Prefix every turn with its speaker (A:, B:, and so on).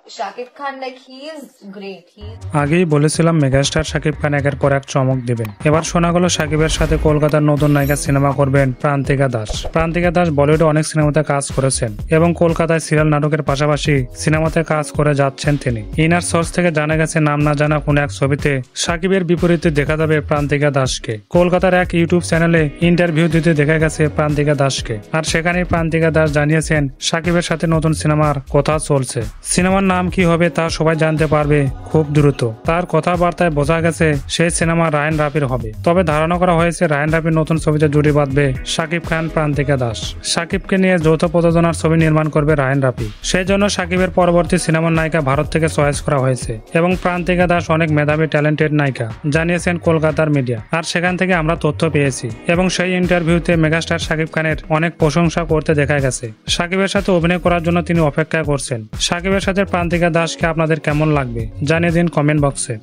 A: Shakib Khan, like he is great.
B: আগেই বলেছিলাম megastar Shakib Khan একের পর এক চমক দিবেন। এবার শোনা গেল শাকিবের সাথে কলকাতার নতুন নায়িকা সিনেমা করবেন প্রান্তিকা দাস। প্রান্তিকা দাস বলিউডে অনেক সিনেমাতে কাজ করেছেন এবং কলকাতায় সিরিয়াল নাটকের পাশাপাশি সিনেমাতে কাজ করে যাচ্ছেন তিনি। ইনার সোর্স থেকে জানা গেছে নাম না জানা কোন এক ছবিতে শাকিবের বিপরীতে দেখা যাবে প্রান্তিকা দাসকে। কলকাতার এক ইউটিউব চ্যানেলে ইন্টারভিউ দিতে দেখা গেছে প্রান্তিকা দাসকে, আর সেখানে প্রান্তিকা দাস জানিয়েছেন শাকিবের সাথে নতুন সিনেমার কথা চলছে। সিনেমার নাম কি হবে তা সবাই জানতে পারবে খুব দ্রুত। তার কথাবার্তায় বোঝা গেছে সেই সিনেমা রায়ন রাফির হবে। তবে ধারণা করা হয়েছে রায়ন রাফির নতুন ছবিতে জুটি বাঁধবে শাকিব খান প্রান্তিকা দাস। শাকিবকে নিয়ে যৌথ প্রযোজনার ছবি নির্মাণ করবে রায়ন রাফি। সেই জন্য শাকিবের পরবর্তী সিনেমার নায়িকা ভারত থেকে চয়েস করা হয়েছে এবং প্রান্তিকা দাস অনেক মেধাবী ট্যালেন্টেড নায়িকা জানিয়েছেন কলকাতার মিডিয়া। আর সেখান থেকে আমরা তথ্য পেয়েছি এবং সেই ইন্টারভিউতে মেগাস্টার শাকিব খানের অনেক প্রশংসা করতে দেখা গেছে। শাকিবের সাথে অভিনয় করার জন্য তিনি অপেক্ষা করছেন। শাকিবের সাথে প্রান্তিকা দাসকে আপনাদের কেমন লাগবে জানিয়ে দিন কমেন্ট বক্সে।